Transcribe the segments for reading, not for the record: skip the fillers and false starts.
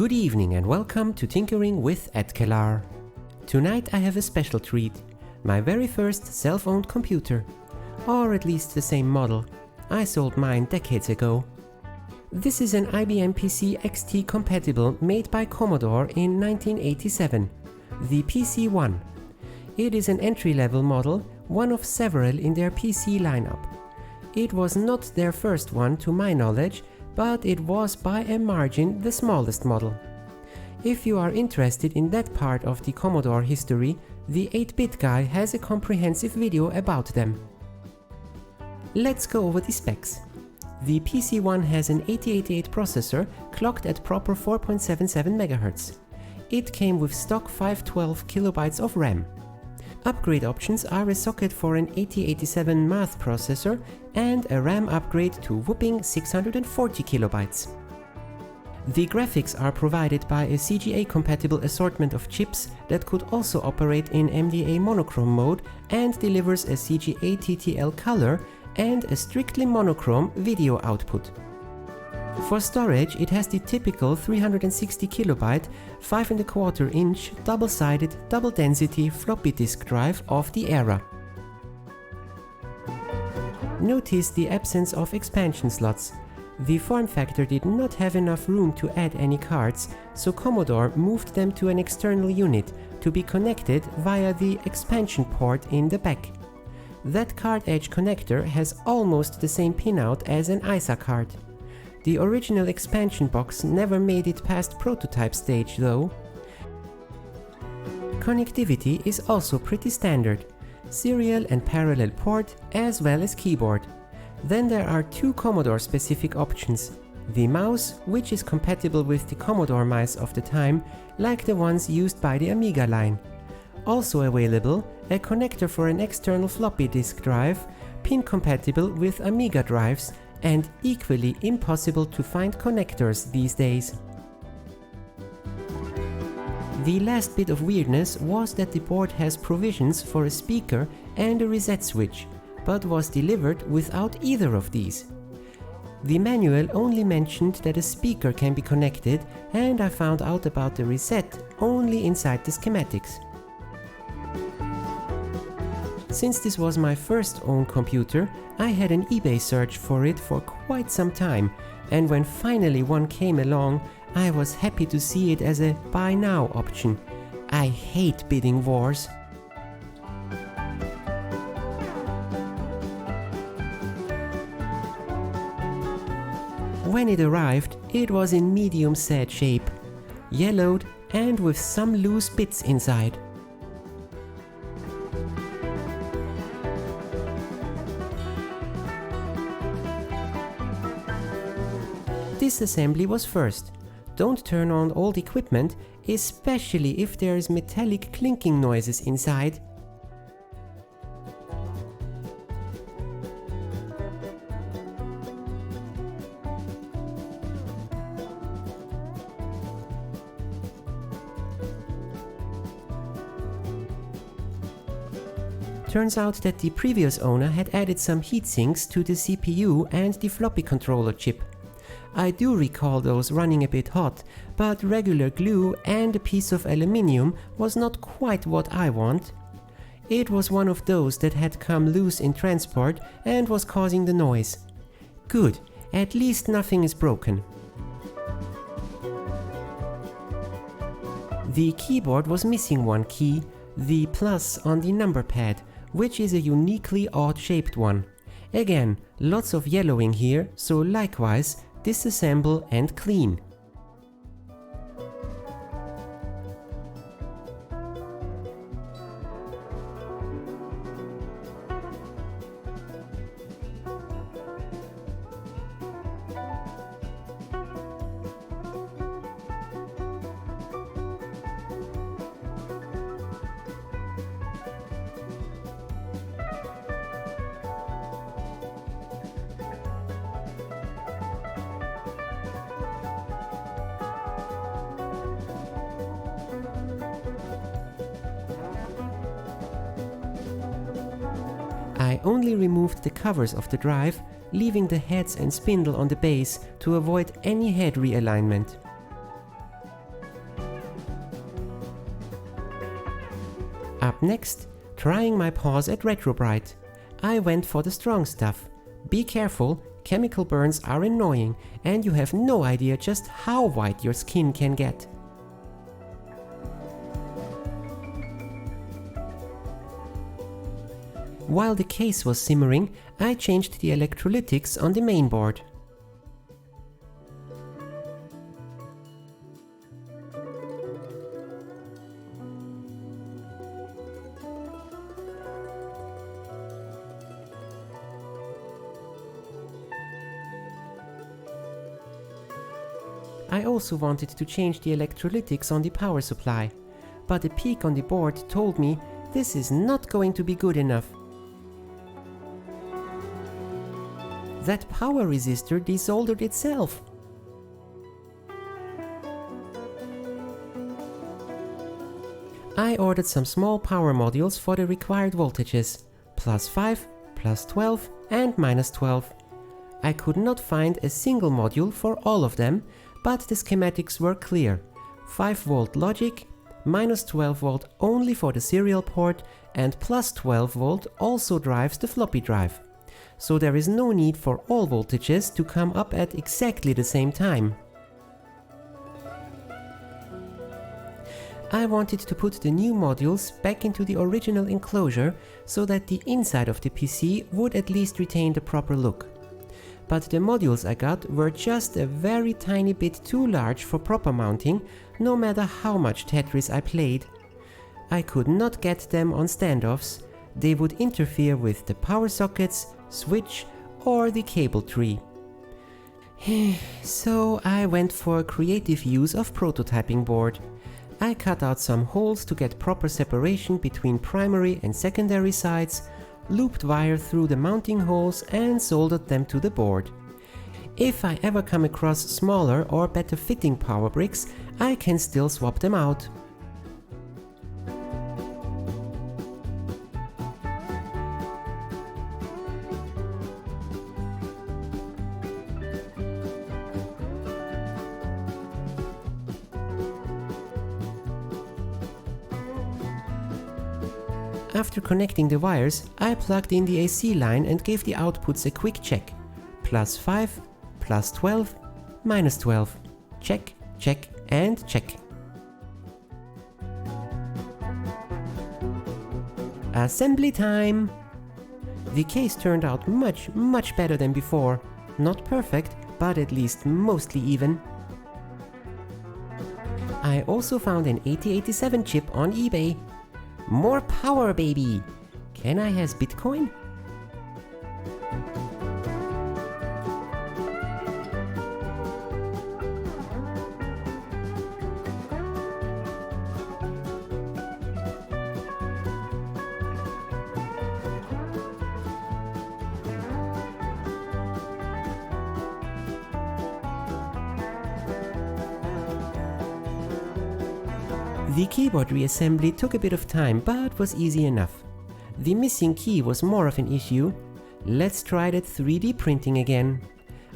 Good evening and welcome to Tinkering with Edkelar. Tonight I have a special treat, my very first self-owned computer, or at least the same model. I sold mine decades ago. This is an IBM PC XT compatible made by Commodore in 1987, the PC-I. It is an entry-level model, one of several in their PC lineup. It was not their first one to my knowledge, but it was by a margin the smallest model. If you are interested in that part of the Commodore history, the 8-bit guy has a comprehensive video about them. Let's go over the specs. The PC-I has an 8088 processor clocked at proper 4.77 MHz. It came with stock 512 KB of RAM. Upgrade options are a socket for an 8087 math processor and a RAM upgrade to whopping 640 KB. The graphics are provided by a CGA-compatible assortment of chips that could also operate in MDA monochrome mode and delivers a CGA TTL color and a strictly monochrome video output. For storage, it has the typical 360 KB, 5¼ inch double-sided, double-density floppy disk drive of the era. Notice the absence of expansion slots. The form factor did not have enough room to add any cards, so Commodore moved them to an external unit to be connected via the expansion port in the back. That card edge connector has almost the same pinout as an ISA card. The original expansion box never made it past prototype stage though. Connectivity is also pretty standard. Serial and parallel port as well as keyboard. Then there are two Commodore specific options. The mouse, which is compatible with the Commodore mice of the time, like the ones used by the Amiga line. Also available, a connector for an external floppy disk drive, pin compatible with Amiga drives, and equally impossible to find connectors these days. The last bit of weirdness was that the board has provisions for a speaker and a reset switch, but was delivered without either of these. The manual only mentioned that a speaker can be connected, and I found out about the reset only inside the schematics. Since this was my first own computer, I had an eBay search for it for quite some time, and when finally one came along, I was happy to see it as a buy now option. I hate bidding wars. When it arrived, it was in medium sad shape, yellowed and with some loose bits inside. Disassembly was first. Don't turn on old equipment, especially if there is metallic clinking noises inside. Turns out that the previous owner had added some heatsinks to the CPU and the floppy controller chip. I do recall those running a bit hot, but regular glue and a piece of aluminium was not quite what I want. It was one of those that had come loose in transport and was causing the noise. Good, at least nothing is broken. The keyboard was missing one key, the plus on the number pad, which is a uniquely odd-shaped one. Again, lots of yellowing here, so likewise, disassemble and clean. I only removed the covers of the drive, leaving the heads and spindle on the base to avoid any head realignment. Up next, trying my paws at Retrobrite. I went for the strong stuff. Be careful, chemical burns are annoying and you have no idea just how white your skin can get. While the case was simmering, I changed the electrolytics on the main board. I also wanted to change the electrolytics on the power supply, but a peek on the board told me this is not going to be good enough. That power resistor desoldered itself. I ordered some small power modules for the required voltages, +5, +12 and -12. I could not find a single module for all of them, but the schematics were clear. 5V logic, -12V only for the serial port, and +12V also drives the floppy drive. So there is no need for all voltages to come up at exactly the same time. I wanted to put the new modules back into the original enclosure so that the inside of the PC would at least retain the proper look. But the modules I got were just a very tiny bit too large for proper mounting, no matter how much Tetris I played. I could not get them on standoffs. They would interfere with the power sockets, switch or the cable tree. So I went for a creative use of prototyping board. I cut out some holes to get proper separation between primary and secondary sides, looped wire through the mounting holes and soldered them to the board. If I ever come across smaller or better fitting power bricks, I can still swap them out. After connecting the wires, I plugged in the AC line and gave the outputs a quick check. +5, +12, -12. Check, check and check. Assembly time! The case turned out much better than before. Not perfect, but at least mostly even. I also found an 8087 chip on eBay. More power, baby! Can I has Bitcoin? The keyboard reassembly took a bit of time, but was easy enough. The missing key was more of an issue. Let's try that 3D printing again.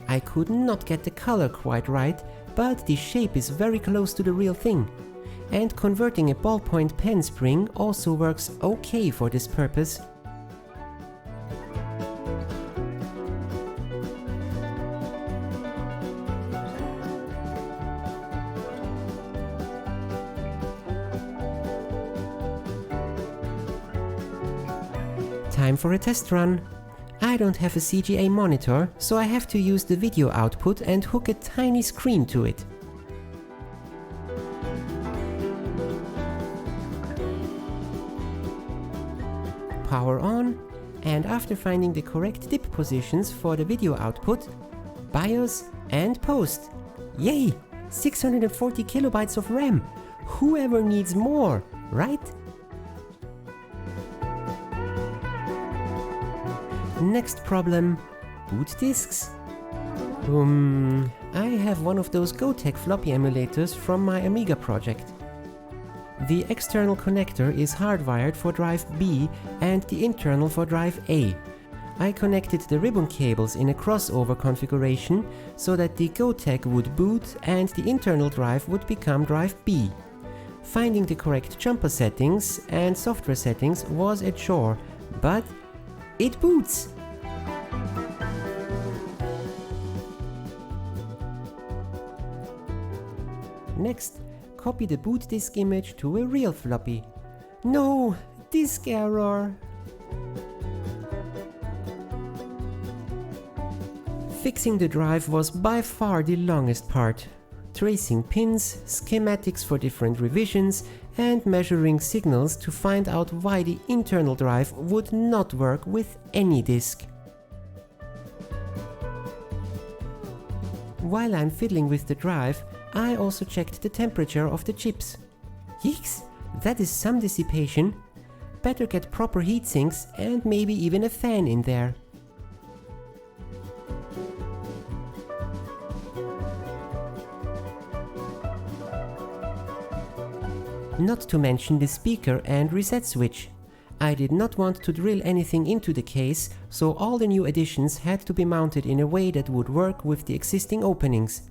I could not get the color quite right, but the shape is very close to the real thing. And converting a ballpoint pen spring also works okay for this purpose. Time for a test run. I don't have a CGA monitor, so I have to use the video output and hook a tiny screen to it. Power on, and after finding the correct dip positions for the video output, BIOS and post. Yay! 640 kilobytes of RAM! Whoever needs more, right? Next problem, boot disks. I have one of those Gotek floppy emulators from my Amiga project. The external connector is hardwired for drive B and the internal for drive A. I connected the ribbon cables in a crossover configuration so that the Gotek would boot and the internal drive would become drive B. Finding the correct jumper settings and software settings was a chore, but it boots! Next, copy the boot disk image to a real floppy. No! Disk error! Fixing the drive was by far the longest part. Tracing pins, schematics for different revisions, and measuring signals to find out why the internal drive would not work with any disk. While I'm fiddling with the drive, I also checked the temperature of the chips. Yeeks, that is some dissipation. Better get proper heat sinks and maybe even a fan in there. Not to mention the speaker and reset switch. I did not want to drill anything into the case, so all the new additions had to be mounted in a way that would work with the existing openings.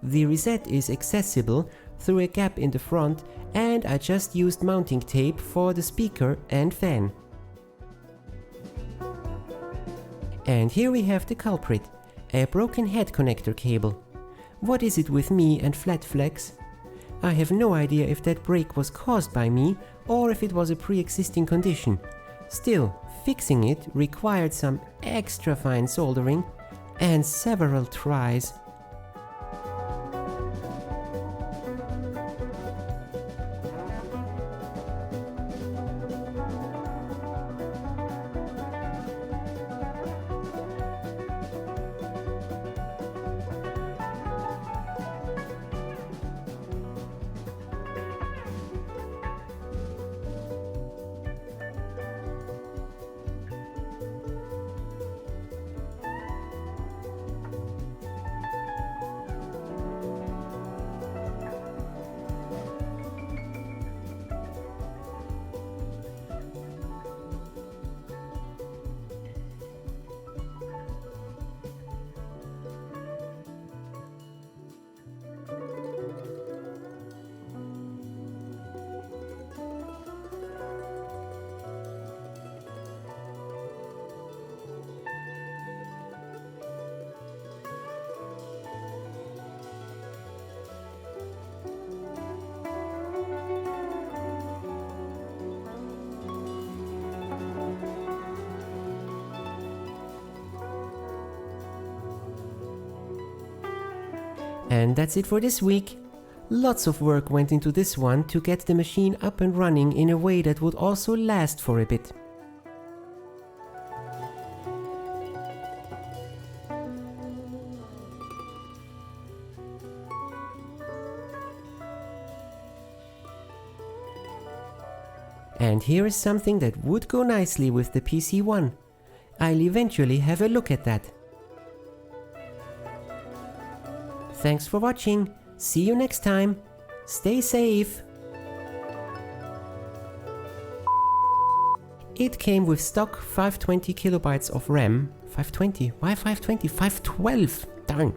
The reset is accessible through a gap in the front, and I just used mounting tape for the speaker and fan. And here we have the culprit, a broken head connector cable. What is it with me and flat flex? I have no idea if that break was caused by me or if it was a pre-existing condition. Still, fixing it required some extra fine soldering and several tries. And that's it for this week. Lots of work went into this one to get the machine up and running in a way that would also last for a bit. And here is something that would go nicely with the PC-I. I'll eventually have a look at that. Thanks for watching. See you next time. Stay safe. It came with stock 520 kilobytes of RAM. 520? Why 520? 512! Darn.